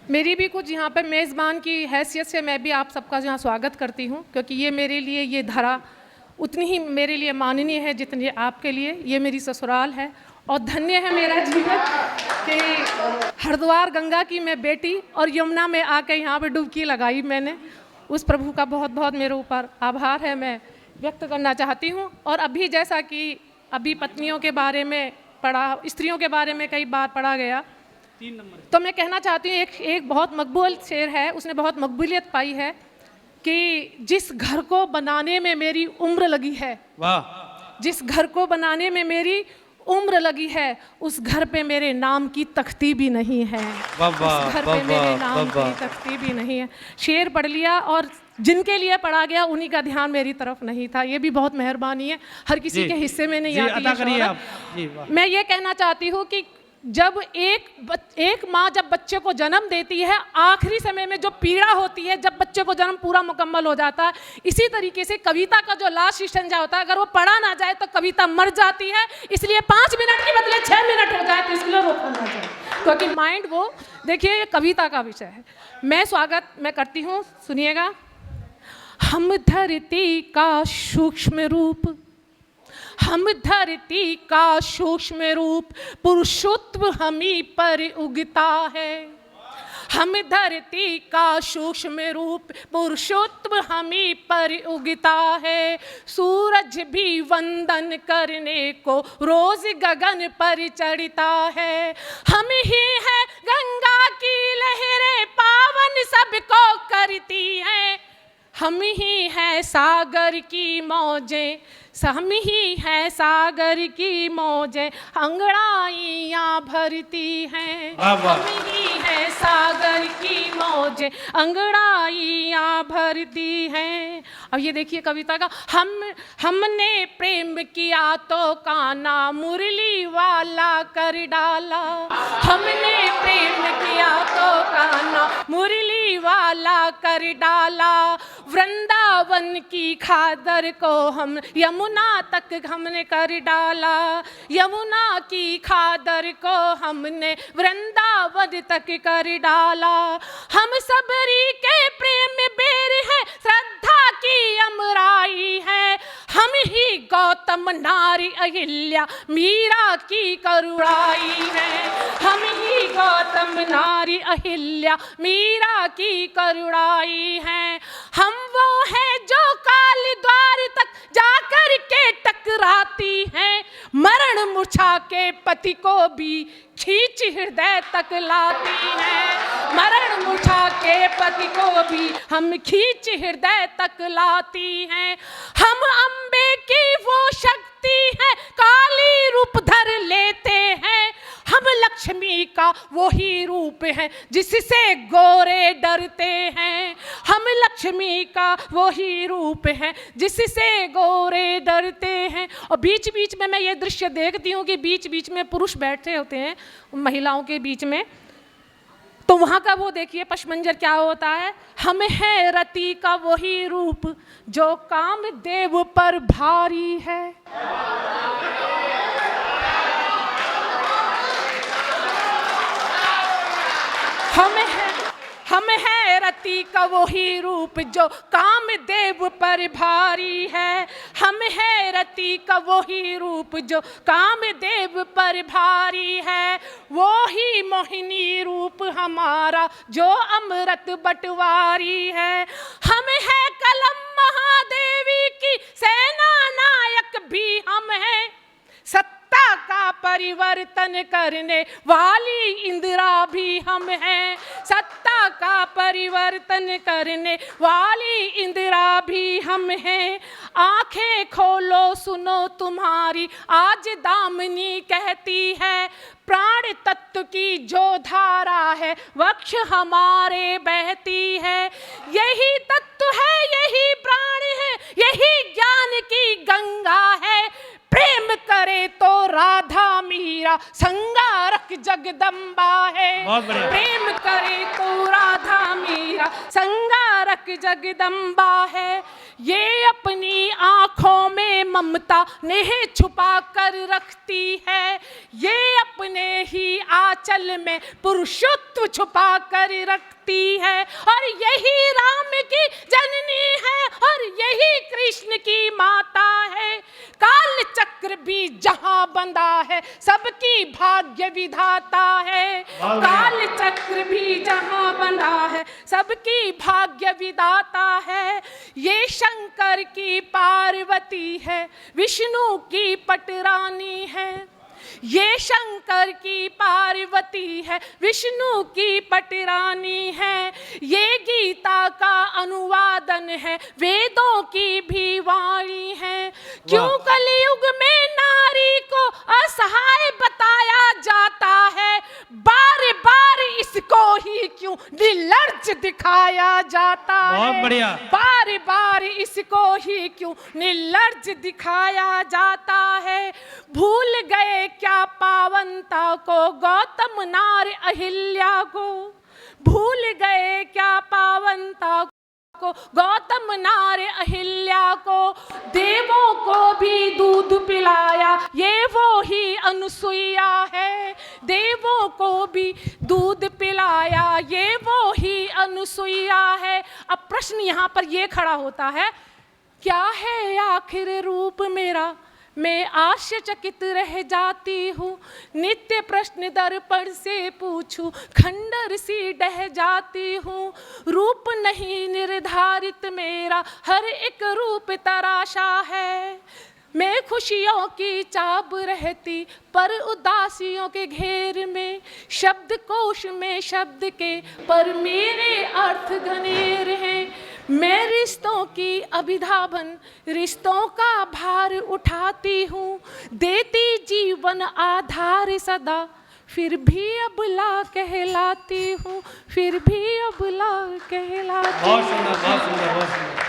मेरी भी कुछ यहाँ पे मेज़बान की हैसियत से मैं भी आप सबका यहाँ स्वागत करती हूँ, क्योंकि ये मेरे लिए ये धरा उतनी ही मेरे लिए माननीय है जितनी आपके लिए ये मेरी ससुराल है। और धन्य है मेरा जीवन कि हरिद्वार गंगा की मैं बेटी और यमुना में आके यहाँ पे डुबकी लगाई मैंने। उस प्रभु का बहुत बहुत मेरे ऊपर आभार है, मैं व्यक्त करना चाहती हूँ। और अभी जैसा कि अभी पत्नियों के बारे में पढ़ा, स्त्रियों के बारे में कई बार पढ़ा गया, तो मैं कहना चाहती हूँ एक बहुत मकबूल शेर है, उसने बहुत मकबूलियत पाई है कि जिस घर को बनाने में मेरी उम्र लगी है, वाह, जिस घर को बनाने में मेरी उम्र लगी है उस घर पे मेरे नाम की तख्ती भी नहीं है, उस घर पे मेरे नाम की तख्ती भी नहीं है। शेर पढ़ लिया और जिनके लिए पढ़ा गया उन्हीं का ध्यान मेरी तरफ नहीं था, ये भी बहुत मेहरबानी है, हर किसी के हिस्से में नहीं आती है। मैं ये कहना चाहती हूँ कि जब एक माँ जब बच्चे को जन्म देती है, आखिरी समय में जो पीड़ा होती है जब बच्चे को जन्म पूरा मुकम्मल हो जाता है, इसी तरीके से कविता का जो लास्ट स्टेंजा होता है, अगर वो पढ़ा ना जाए तो कविता मर जाती है। इसलिए 5 मिनट के बदले 6 मिनट हो जाए तो इसलिए रोका ना जाए, क्योंकि माइंड वो देखिए ये कविता का विषय है। मैं स्वागत मैं करती हूँ, सुनिएगा। हम धरती का सूक्ष्म रूप, हम धरती का सूक्ष्म रूप, पुरुषत्व हमी पर उगता है। हम धरती का सूक्ष्म रूप, पुरुषत्व हमी पर उगता है। सूरज भी वंदन करने को रोज गगन पर चढ़ता है। हम ही है गंगा की लहरें पावन सबको करती हैं। हम ही है सागर की मौजें, हम ही है सागर की मौजें अंगड़ाइयाँ भरती हैं। हम ही है सागर की मौजें अंगड़ाइयाँ भरती हैं। अब ये देखिए कविता का, हमने प्रेम किया तो काना मुरली वाला कर डाला। हमने प्रेम किया तो काना मुरली वाला कर डाला। वृंदावन की खादर को हम यमुना तक हमने कर डाला। यमुना की खादर को हमने वृंदावन तक कर डाला। हम सबरी के प्रेम में बेर है, श्रद्धा की अमराई है। हम ही गौतम नारी अहिल्या मीरा की करुणाई है। हम ही गौतम नारी अहिल्या मीरा की करुणाई है। हम वो है जो काल द्वार तक जाकर के टकराती हैं। मरण मूर्छा के पति को भी खींच हृदय तक लाती हैं। मरण मूर्छा के पति को भी हम खींच हृदय तक लाती हैं। हम अम्बे की वो शक्ति है काली रूप धर लेते हैं। हम लक्ष्मी का वही रूप है जिससे गोरे डरते हैं। हम लक्ष्मी का वही रूप है जिससे गोरे डरते हैं। और बीच बीच में मैं ये दृश्य देखती हूँ कि बीच बीच में पुरुष बैठे होते हैं महिलाओं के बीच में, तो वहाँ का वो देखिए पशमंजर क्या होता है। हम है रति का वही रूप जो कामदेव पर भारी है। हम है रति का वही रूप जो कामदेव पर भारी है। हम है रति का वही रूप जो कामदेव पर भारी है। वो ही मोहिनी रूप हमारा जो अमृत बटवारी है। हम है कलम महादेवी की सेना नायक भी हम हैं। सत्ता का परिवर्तन करने वाली इंदिरा भी हम हैं। सत्ता का परिवर्तन करने वाली इंदिरा भी हम हैं। आंखें खोलो सुनो तुम्हारी आज दामिनी कहती है। प्राण तत्व की जो धारा है वक्ष हमारे बहती है। यही तत्व है, यही प्राण है, यही ज्ञान की गंगा है। प्रेम करे तो राधा मीरा संगारक जगदम्बा है। प्रेम करे तो राधा मीरा संगारक जगदम्बा है, ये अपनी आंखों में ममता नेह छुपा कर रखती है, ये अपने ही आंचल में पुरुषत्व छुपा कर रखती है, और यही राम की जननी है और यही कृष्ण की माता है। काल चक्र भी जहां बंधा है सबकी भाग्य विधाता है, काल चक्र भी जहां बंधा है सबकी भाग्य विधाता है। ये शंकर की पार्वती है, विष्णु की पटरानी है, ये शंकर की पार्वती है, विष्णु की पटरानी है, ये गीता का अनुवादन है, वेदों की भी वाणी है। क्यों कलयुग में नारी को असहाय बताया जाता है, बार बार इसको ही क्यों निर्लज्ज दिखाया जाता है, बहुत बढ़िया, बार बार इसको ही क्यों निर्लज्ज दिखाया जाता है। भूल गए क्या पावनता को गौतम नार अहिल्या को, भूल गए क्या पावनता को गौतम नार अहिल्या को, देवों को भी दूध पिलाया ये वो ही अनुसुईया है, देवों को भी दूध पिलाया ये वो ही अनुसुईया है। अब प्रश्न यहाँ पर ये खड़ा होता है, क्या है आखिर रूप मेरा, मैं आश्चर्यचकित रह जाती हूँ, नित्य प्रश्न दर्पण से पूछूं, खंडर सी ढह जाती हूँ। रूप नहीं निर्धारित मेरा, हर एक रूप तराशा है, मैं खुशियों की चाब रहती पर उदासियों के घेर में, शब्द कोश में शब्द के पर मेरे अर्थ घनेर हैं। मैं रिश्तों की अभिधा बन रिश्तों का भार उठाती हूँ, देती जीवन आधार सदा, फिर भी अबला कहलाती हूँ, फिर भी अबला कहलाती हूँ। बहुत सुंदर, बहुत सुंदर, बहुत सुंदर।